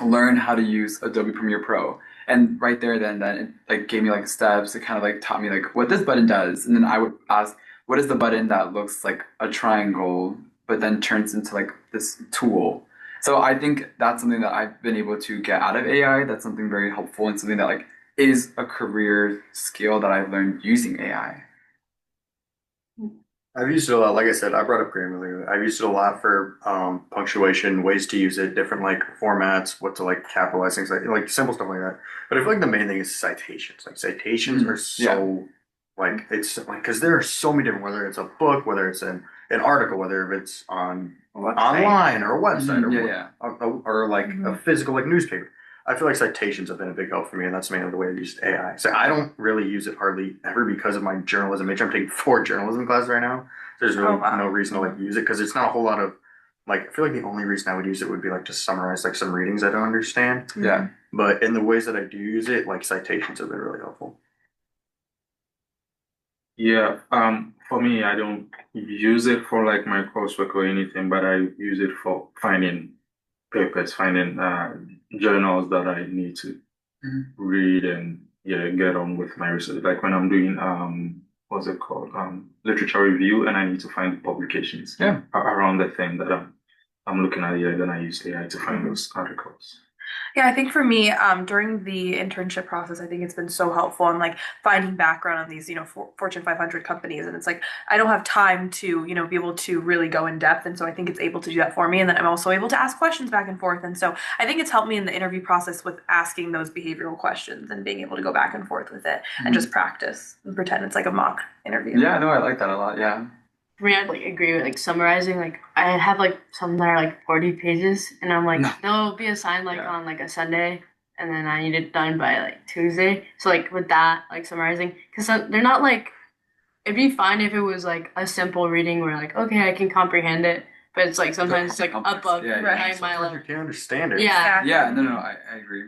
learn how to use Adobe Premiere Pro. And right there, then it like gave me like steps. It kind of like taught me like what this button does, and then I would ask, what is the button that looks like a triangle, but then turns into like this tool. So I think that's something that I've been able to get out of AI. That's something very helpful and something that like is a career skill that I've learned using AI. I've used it a lot. Like I said, I brought up Grammarly. I've used it a lot for punctuation, ways to use it, different like formats, what to like capitalize things like simple stuff like that. But I feel like the main thing is citations. Like citations are Yeah. so like it's like because there are so many different, whether it's a book, whether it's an article, whether it's on online or a website Yeah, yeah. or like a physical like newspaper. I feel like citations have been a big help for me, and that's mainly the way I use AI. So I don't really use it hardly ever because of my journalism major. I'm taking 4 journalism classes right now. So there's really wow. no reason to like use it because it's not a whole lot of like I feel like the only reason I would use it would be like to summarize like some readings I don't understand. Yeah. But in the ways that I do use it, like citations have been really helpful. Yeah, for me, I don't use it for like my coursework or anything, but I use it for finding papers, finding journals that I need to Mhm. read and yeah, get on with my research. Like when I'm doing what's it called? Literature review and I need to find publications Yeah. around the thing that I'm looking at, yeah, then I use AI to find those articles. Yeah, I think for me, during the internship process, I think it's been so helpful in like finding background on these, Fortune 500 companies. And it's like, I don't have time to, be able to really go in depth. And so I think it's able to do that for me. And then I'm also able to ask questions back and forth. And so I think it's helped me in the interview process with asking those behavioral questions and being able to go back and forth with it and just practice and pretend it's like a mock interview. Yeah, no, I like that a lot. Yeah. For me, I'd like agree with like summarizing. Like I have like some that are like 40 pages, and I'm like No. they'll be assigned like Yeah. on like a Sunday, and then I need it done by like Tuesday. So like with that, like summarizing, because they're not like it'd be fine if it was like a simple reading where like okay I can comprehend it, but it's like sometimes it's like complex. above Yeah, yeah. my Sometimes level. you can't understand it. Yeah. Yeah, no, I agree.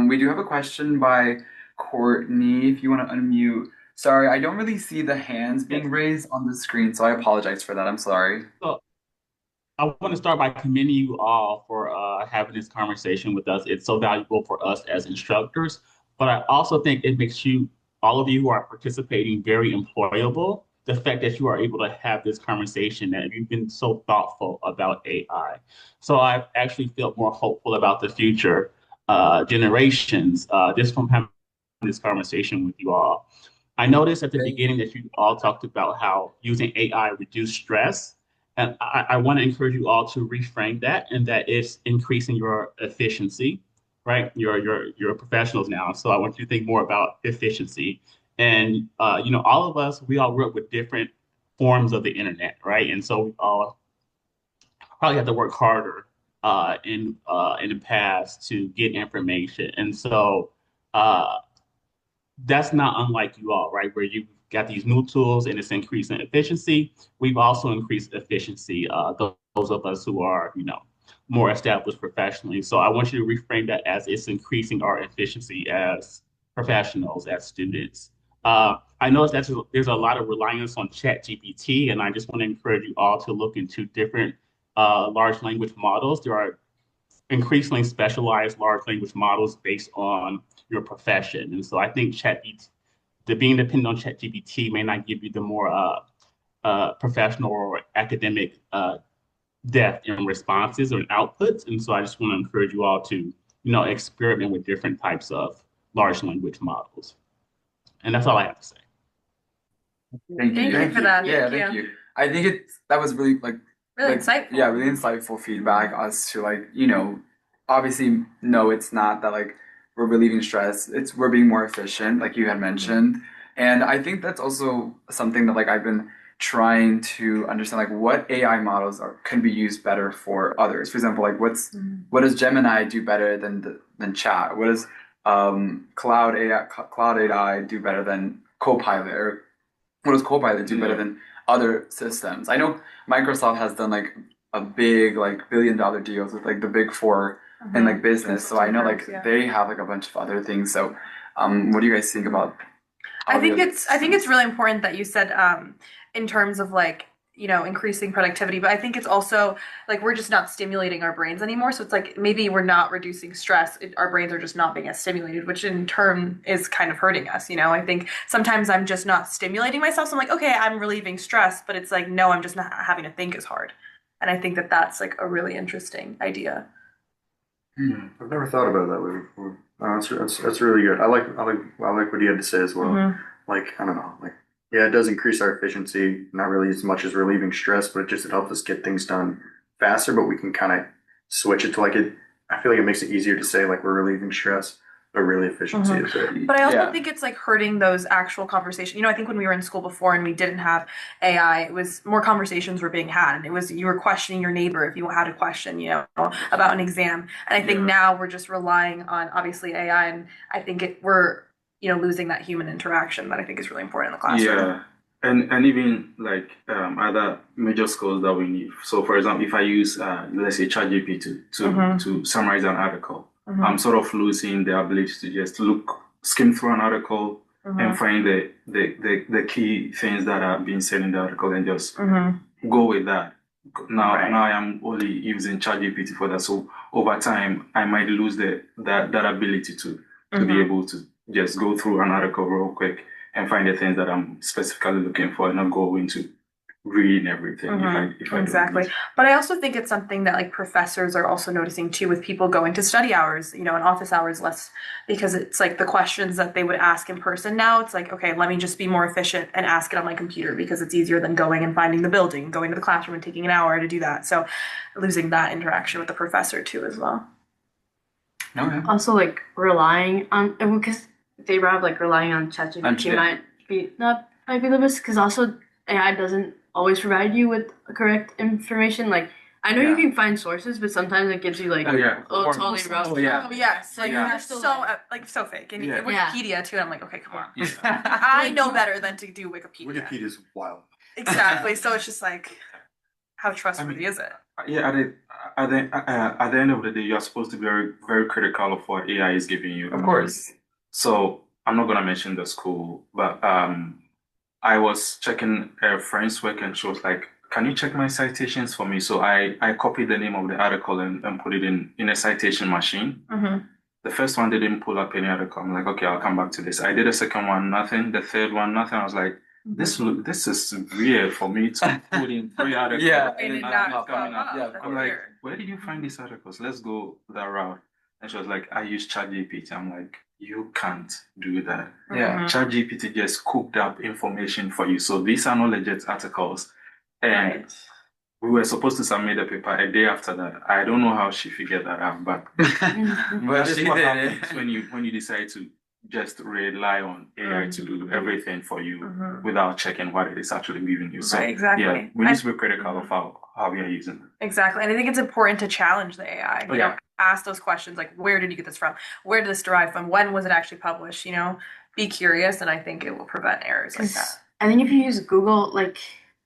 We do have a question by Courtney. If you want to unmute. Sorry, I don't really see the hands being raised on the screen, so I apologize for that. I'm sorry. So I want to start by commending you all for having this conversation with us. It's so valuable for us as instructors, but I also think it makes you, all of you who are participating, very employable. The fact that you are able to have this conversation, that you've been so thoughtful about AI. So I've actually felt more hopeful about the future generations just from having this conversation with you all. I noticed at the beginning that you all talked about how using AI reduced stress. And I want to encourage you all to reframe that and that it's increasing your efficiency, right? You're professionals now. So I want you to think more about efficiency. And all of us, we all grew up with different forms of the internet, right? And so we all probably have to work harder in the past to get information. And so uh, that's not unlike you all, right? Where you've got these new tools and it's increasing efficiency. We've also increased efficiency, those of us who are, more established professionally. So I want you to reframe that as it's increasing our efficiency as professionals, as students. I know that there's a lot of reliance on ChatGPT, and I just want to encourage you all to look into different large language models. There are increasingly specialized large language models based on your profession. And so I think the being dependent on ChatGPT may not give you the more professional or academic depth in responses or outputs. And so I just want to encourage you all to, experiment with different types of large language models. And that's all I have to say. Thank you. Thank you for that. Yeah, Thank thank you. I think that was really Really like insightful. yeah, really insightful feedback as to like, obviously no, it's not that like we're relieving stress. It's we're being more efficient, like you had mentioned. And I think that's also something that like I've been trying to understand like what AI models can be used better for others. For example, like what does Gemini do better than chat? What does Cloud AI do better than Copilot, or what does Copilot do better than other systems? I know Microsoft has done like a big like $1 billion deals with like the big four in like business. So I know like they have like a bunch of other things. So what do you guys think about I think it's really important that you said in terms of like increasing productivity, but I think it's also like we're just not stimulating our brains anymore. So it's like maybe we're not reducing stress. Our brains are just not being as stimulated, which in turn is kind of hurting us. I think sometimes I'm just not stimulating myself. So I'm like, okay, I'm relieving stress, but it's like, no, I'm just not having to think as hard. And I think that that's like a really interesting idea. I've never thought about it that way before. That's really good. I like what you had to say as well. Mhm. Like, I don't know, like, yeah, it does increase our efficiency, not really as much as relieving stress, but it helps us get things done faster. But we can kind of switch it to like it. I feel like it makes it easier to say like we're relieving stress, but really efficiency Mhm. is it. But I also Yeah. think it's like hurting those actual conversations. I think when we were in school before and we didn't have AI, it was more conversations were being had, and it was you were questioning your neighbor if you had a question, about an exam. And I think Yeah. now we're just relying on obviously AI, and I think we're losing that human interaction that I think is really important in the classroom. Yeah, and even like other major skills that we need. So, for example, if I use let's say ChatGPT to Mhm. to summarize an article, Mhm. I'm sort of losing the ability to just skim through an article and Mhm. find the key things that are being said in the article and just Mhm. go with that. Now, Right. now I am only using ChatGPT for that. So over time, I might lose that ability to be Mhm. able to just go through an article real quick and find the things that I'm specifically looking for and not go into reading everything if I don't Exactly. need to. But I also think it's something that like professors are also noticing too with people going to study hours, and office hours less because it's like the questions that they would ask in person now, it's like, okay, let me just be more efficient and ask it on my computer because it's easier than going and finding the building, going to the classroom and taking an hour to do that. So losing that interaction with the professor too as well. No, yeah. Also, like relying on, because they brought up like relying on ChatGPT Yeah. might be the best because also AI doesn't always provide you with correct information. Like I know you Yeah. can find sources, but sometimes it gives you like Oh, yeah. totally rough. Oh, yeah. Oh yes, like Yeah. they're so fake. And Yeah. Wikipedia too, I'm like, okay, come on. Yeah. I know better than to do Wikipedia. Wikipedia is wild. Exactly. So it's just like, how trustworthy is it? Yeah, at the end of the day, you're supposed to be very, very critical of what AI is giving you. Of course. So I'm not gonna mention the school, but I was checking a friend's work and she was like, "Can you check my citations for me?" So I copied the name of the article and put it in a citation machine. Mm-hmm. The first one didn't pull up any article. I'm like, okay, I'll come back to this. I did a second one, nothing. The third one, nothing. I was like, this is weird for me to put in three articles. Yeah. And and it nothing's not coming up. Yeah, that's I'm like, weird. where did you find these articles? Let's go that route. And she was like, I use ChatGPT. I'm like, you can't do that. Yeah. Mhm. ChatGPT just cooked up information for you. So these are not legit articles. And Right. we were supposed to submit the paper a day after that. I don't know how she figured that out, but But that is she what did happens it. when you decide to just rely on AI to do everything for you Mhm. without checking what it is actually giving you. So Right, exactly. yeah, we need to be critical of how we are using it. Exactly. And I think it's important to challenge the AI. Oh, yeah. Ask those questions like, where did you get this from? Where did this derive from? When was it actually published? Be curious, and I think it will prevent errors like that. I think if you use Google, like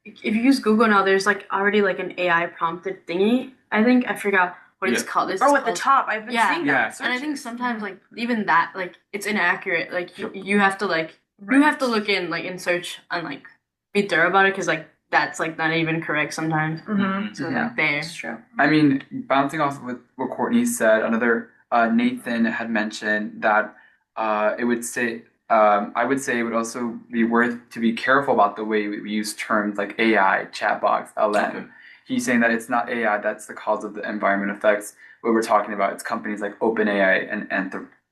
if you use Google now, there's like already like an AI prompted thingy. I think I forgot what it's Yeah. called. It's Or at the called- top, I've been Yeah. seeing Yeah. that. And I think sometimes like even that like it's inaccurate. Like Yep. you have to like you have to look in like in search and like be thorough about it because like that's like not even correct sometimes. Mm-hmm. So Yeah. like there. It's true. I mean, bouncing off with what Courtney said, another Nathan had mentioned that it would say I would say it would also be worth to be careful about the way we use terms like AI, chatbox, LM. Okay. He's saying that it's not AI that's the cause of the environment effects. What we're talking about, it's companies like OpenAI and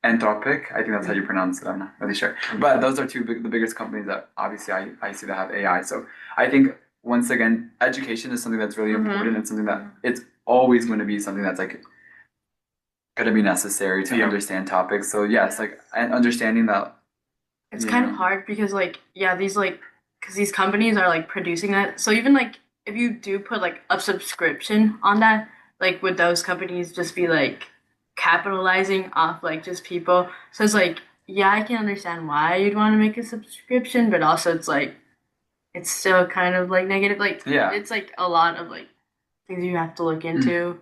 Anthropic. I think that's how you pronounce it. I'm not really sure. But those are the biggest companies that obviously I see that have AI. So I think once again, education is something that's really Mhm. important and something that it's always going to be something that's like going to be necessary to Yeah. understand topics. So yes, like and understanding that. It's you kind of know, hard because like yeah these like because these companies are like producing that. So even like if you do put like a subscription on that, like would those companies just be like capitalizing off like just people? So it's like yeah I can understand why you'd want to make a subscription, but also it's like it's still kind of like negative. Like Yeah. it's like a lot of like things you have to look into,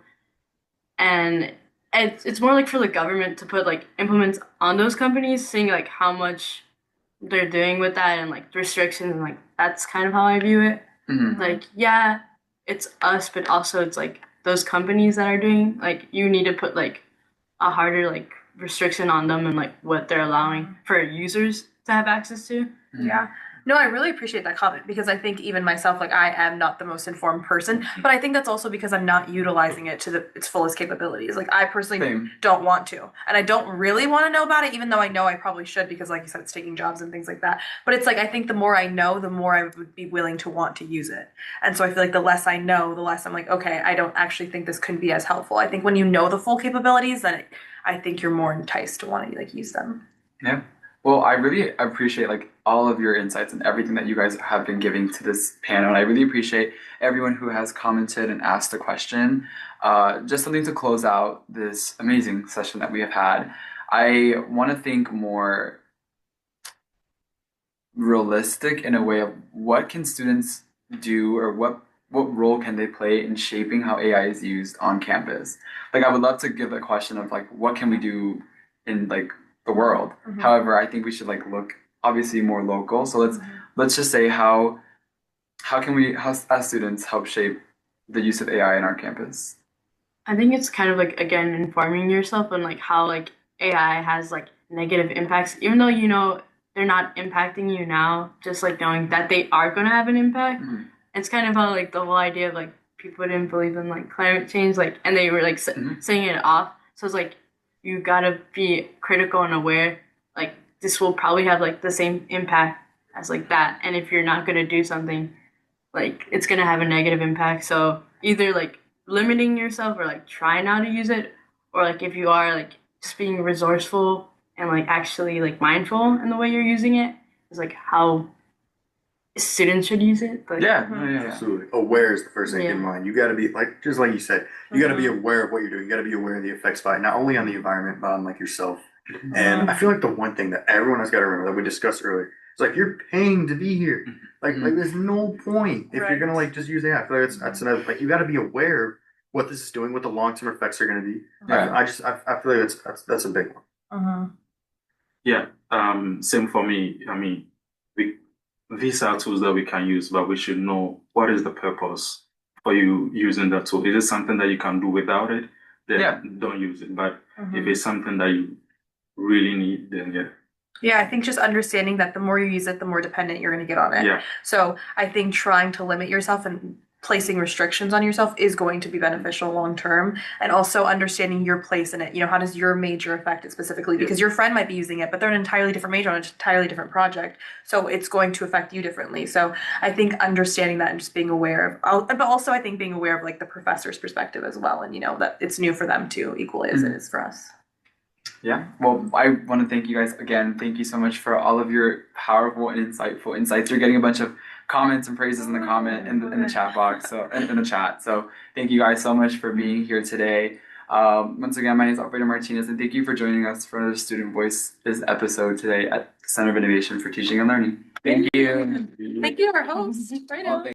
and it's more like for the government to put like implements on those companies, seeing like how much they're doing with that and like the restrictions and like that's kind of how I view it. Mhm. Like, yeah, it's us, but also it's like those companies that are doing, like, you need to put like a harder like restriction on them and like what they're allowing for users to have access to. Yeah. No, I really appreciate that comment because I think even myself, like I am not the most informed person, but I think that's also because I'm not utilizing it to its fullest capabilities. Like I personally Same. don't want to, and I don't really want to know about it, even though I know I probably should because, like you said, it's taking jobs and things like that. But it's like I think the more I know, the more I would be willing to want to use it. And so I feel like the less I know, the less I'm like, okay, I don't actually think this could be as helpful. I think when you know the full capabilities, then I think you're more enticed to want to like use them. Yeah. Well, I really appreciate like all of your insights and everything that you guys have been giving to this panel. And I really appreciate everyone who has commented and asked a question. Just something to close out this amazing session that we have had. I want to think more realistic in a way of what can students do or what role can they play in shaping how AI is used on campus? Like I would love to give a question of like what can we do in like the world? Mhm. However, I think we should like look obviously more local. So let's just say how can we how as students help shape the use of AI in our campus? I think it's kind of like again informing yourself on like how like AI has like negative impacts, even though you know they're not impacting you now, just like knowing that they are gonna have an impact. Mhm. It's kind of how like the whole idea of like people didn't believe in like climate change, like and they were like Mhm. saying it off. So it's like you gotta be critical and aware. Like this will probably have like the same impact as like that, and if you're not gonna do something, like it's gonna have a negative impact. So either like limiting yourself or like trying not to use it, or like if you are like just being resourceful and like actually like mindful in the way you're using it is like how students should use it. But Yeah, no, yeah, yeah. Absolutely. Aware is the first thing Yeah. in mind. You got to be like, just like you said, you got to be aware of what you're doing. You got to be aware of the effects by it, not only on the environment, but on like yourself. And I feel like the one thing that everyone has got to remember that we discussed earlier, it's like you're paying to be here. Like there's no point if you're gonna like just use AI. I feel like that's another like you got to be aware of what this is doing, what the long term effects are going to be. Yeah. I feel like that's a big one. Yeah, same for me. I mean, we, these are tools that we can use, but we should know what is the purpose for you using that tool. Is it something that you can do without it? Then Yeah. don't use it. But if it's something that you really need, then yeah. Yeah, I think just understanding that the more you use it, the more dependent you're going to get on it. Yeah. So I think trying to limit yourself and placing restrictions on yourself is going to be beneficial long term. And also understanding your place in it. You know, how does your major affect it specifically? Because your friend might be using it, but they're an entirely different major on an entirely different project. So it's going to affect you differently. So I think understanding that and just being aware of, but also I think being aware of like the professor's perspective as well. And, you know, that it's new for them too, equally as it is for us. Yeah, well, I want to thank you guys again. Thank you so much for all of your powerful and insightful insights. You're getting a bunch of comments and praises in the comment in the chat box, so in the chat. So thank you guys so much for being here today. Once again, my name is Alfredo Martinez, and thank you for joining us for another Student Voices episode today at the Center of Innovation for Teaching and Learning. Thank you. Thank you, our host. Right Well, on.